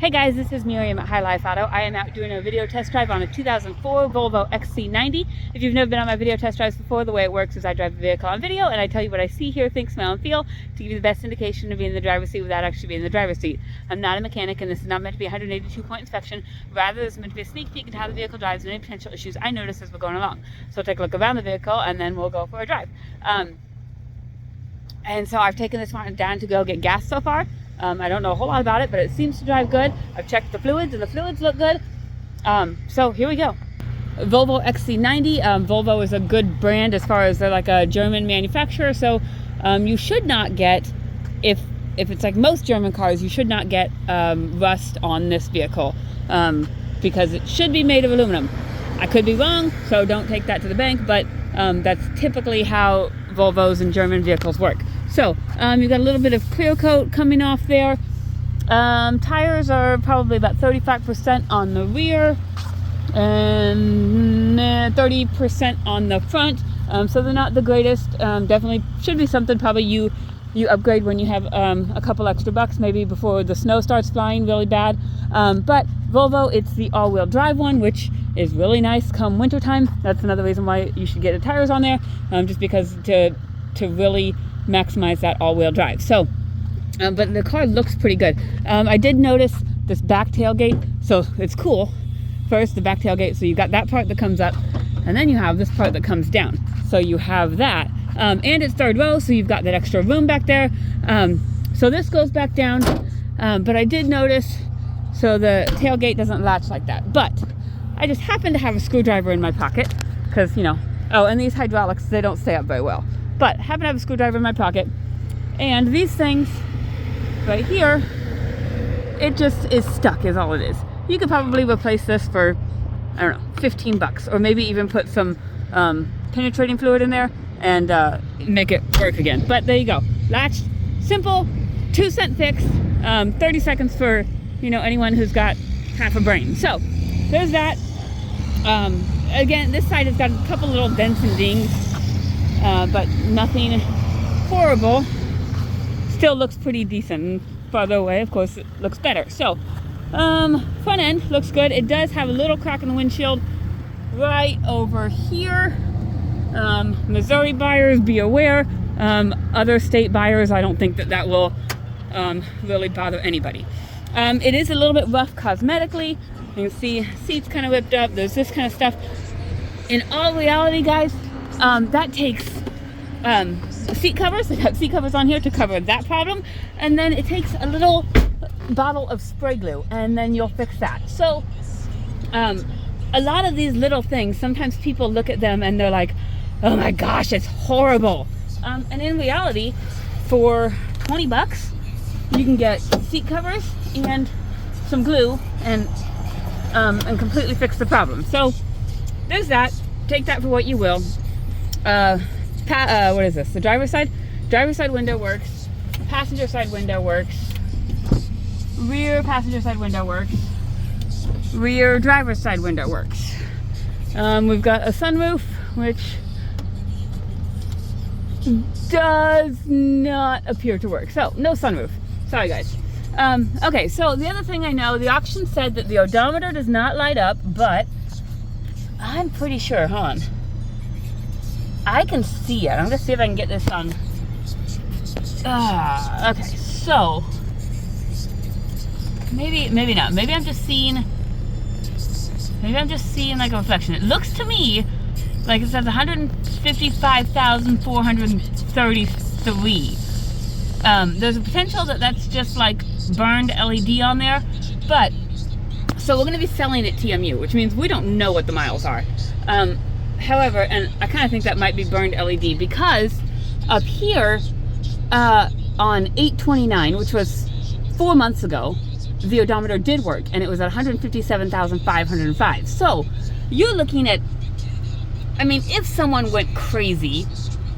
Hey guys, this is Miriam at High Life Auto. I am out doing a video test drive on a 2004 Volvo XC90. If you've never been on my video test drives before, the way it works is I drive the vehicle on video and I tell you what I see, hear, think, smell, and feel to give you the best indication of being in the driver's seat without actually being in the driver's seat. I'm not a mechanic and this is not meant to be a 182-point inspection. Rather, this is meant to be a sneak peek into how the vehicle drives and any potential issues I notice as we're going along. So I'll take a look around the vehicle and then we'll go for a drive. And so I've taken this one down to go get gas so far. I don't know a whole lot about it, but it seems to drive good. I've checked the fluids and the fluids look good. So here we go. Volvo XC90. Volvo is a good brand as far as they're like a German manufacturer. So you should not get, if it's like most German cars, you should not get rust on this vehicle because it should be made of aluminum. I could be wrong, so don't take that to the bank, but that's typically how Volvos and German vehicles work. So you've got a little bit of clear coat coming off there. Tires are probably about 35% on the rear and 30% on the front. So they're not the greatest. Definitely should be something probably you upgrade when you have a couple extra bucks, maybe before the snow starts flying really bad. But Volvo, it's the all-wheel drive one, which is really nice come wintertime. That's another reason why you should get the tires on there, just because to really maximize that all-wheel drive. So but the car looks pretty good. I did notice this back tailgate, so it's cool. First, the back tailgate, so you've got that part that comes up, and then you have this part that comes down. So you have that, and it's third row, so you've got that extra room back there. So this goes back down, but I did notice, so the tailgate doesn't latch like that. But I just happen to have a screwdriver in my pocket, because, you know, oh, and these hydraulics, they don't stay up very well. But happen to have a screwdriver in my pocket, and these things right here, it just is stuck is all it is. You could probably replace this for, I don't know, 15 bucks, or maybe even put some penetrating fluid in there and make it work again. But there you go, latched, simple, 2-cent fix, 30 seconds for, you know, anyone who's got half a brain. So there's that. Again, this side has got a couple little dents and dings, but nothing horrible. Still looks pretty decent. And farther away, of course, it looks better. So front end looks good. It does have a little crack in the windshield right over here. Missouri buyers, be aware. Other state buyers, I don't think that will really bother anybody. It is a little bit rough cosmetically. You can see seats kind of whipped up. There's this kind of stuff. In all reality, guys, that takes seat covers. They got seat covers on here to cover that problem, and then it takes a little bottle of spray glue, and then you'll fix that. So a lot of these little things, sometimes people look at them and they're like, oh my gosh, it's horrible. And in reality, for 20 bucks, you can get seat covers and some glue and completely fix the problem. So there's that. Take that for what you will. What is this? The driver's side? Driver's side window works. Passenger side window works. Rear passenger side window works. Rear driver's side window works. We've got a sunroof, which does not appear to work. So no sunroof. Sorry, guys. Okay, so the other thing I know, the auction said that the odometer does not light up, but I'm pretty sure, hold on. I can see it. I'm gonna see if I can get this on. Okay, so maybe not. Maybe I'm just seeing like a reflection. It looks to me like it says 155,433. There's a potential that that's just like burned LED on there, but so we're gonna be selling it TMU, which means we don't know what the miles are. However, and I kind of think that might be burned LED, because up here on 8/29, which was 4 months ago, the odometer did work, and it was at 157,505. So you're looking at, I mean, if someone went crazy,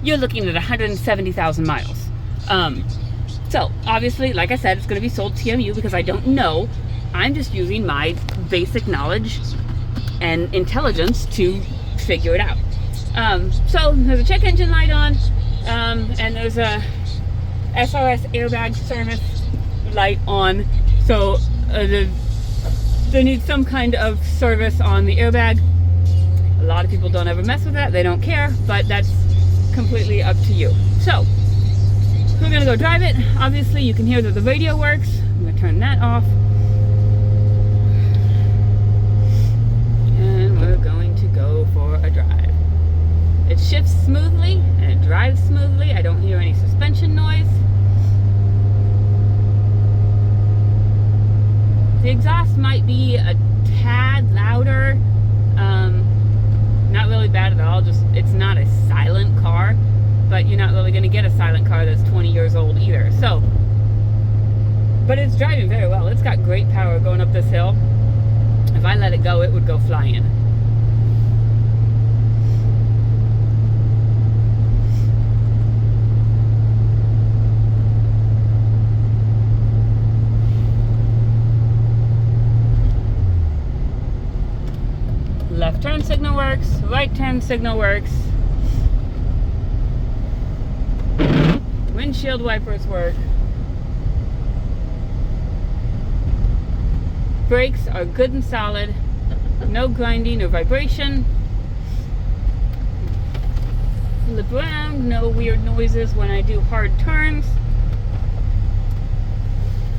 you're looking at 170,000 miles. So obviously, like I said, it's going to be sold TMU because I don't know. I'm just using my basic knowledge and intelligence to figure it out. So there's a check engine light on, and there's a SRS airbag service light on. So they need some kind of service on the airbag. A lot of people don't ever mess with that. They don't care, but that's completely up to you. So we're gonna go drive it. Obviously you can hear that the radio works. I'm gonna turn that off. And we're going to go for a drive. It shifts smoothly and it drives smoothly. I don't hear any suspension noise. The exhaust might be a tad louder. Not really bad at all. Just, it's not a silent car, but you're not really going to get a silent car that's 20 years old either. So, but it's driving very well. It's got great power going up this hill. If I let it go, it would go flying. Left turn signal works, right turn signal works. Windshield wipers work. Brakes are good and solid. No grinding or vibration. Flip around, no weird noises when I do hard turns.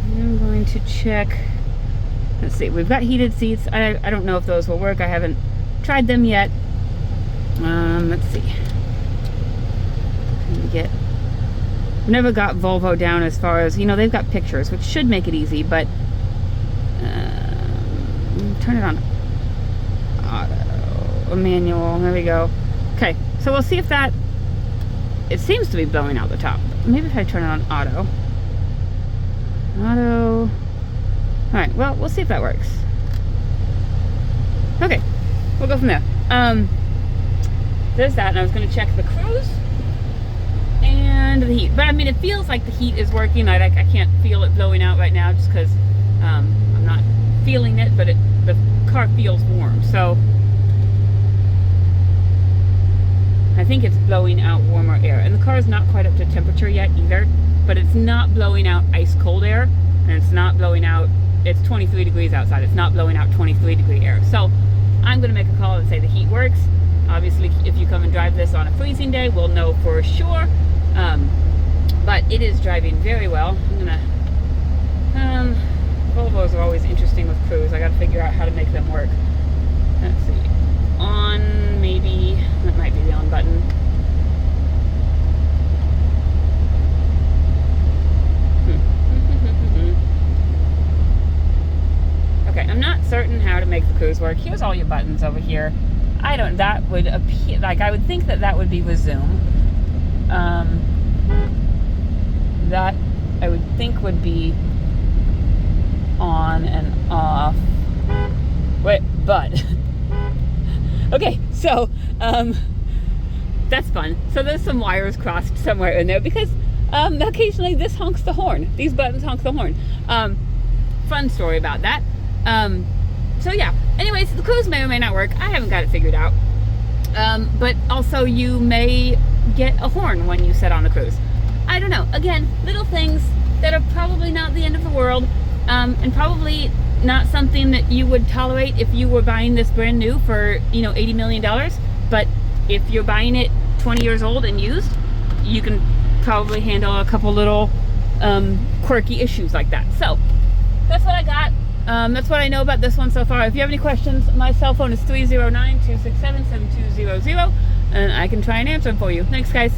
I'm going to check. Let's see, we've got heated seats. I don't know if those will work. I haven't tried them yet. Let's see. I've never got Volvo down as far as, you know, they've got pictures, which should make it easy, but turn it on auto or manual. There we go. Okay, so we'll see if that, it seems to be blowing out the top. Maybe if I turn it on auto. Alright, well, we'll see if that works. Okay, we'll go from there. There's that, and I was going to check the cruise and the heat. But I mean, it feels like the heat is working. I can't feel it blowing out right now just because I'm not feeling it, but the car feels warm. So I think it's blowing out warmer air. And the car is not quite up to temperature yet either, but it's not blowing out ice cold air, and it's not blowing out, it's 23 degrees outside. It's not blowing out 23 degree air. So I'm going to make a call and say the heat works. Obviously, if you come and drive this on a freezing day, we'll know for sure. But it is driving very well. I'm gonna, Volvos are always interesting with cruise. I got to figure out how to make them work. Let's see. On, maybe, that might be the on button. Okay, I'm not certain how to make the cruise work. Here's all your buttons over here. That would appear, like, I would think that would be resume. That I would think would be on and off. Wait, but okay, so that's fun. So there's some wires crossed somewhere in there because occasionally this honks the horn. These buttons honk the horn. Fun story about that. So yeah, anyways, the cruise may or may not work. I haven't got it figured out. But also you may get a horn when you set on the cruise. I don't know. Again, little things that are probably not the end of the world, and probably not something that you would tolerate if you were buying this brand new for, you know, $80 million. But if you're buying it 20 years old and used, you can probably handle a couple little quirky issues like that. So that's what I got. That's what I know about this one so far. If you have any questions, my cell phone is 309-267-7200, and I can try and answer them for you. Thanks, guys.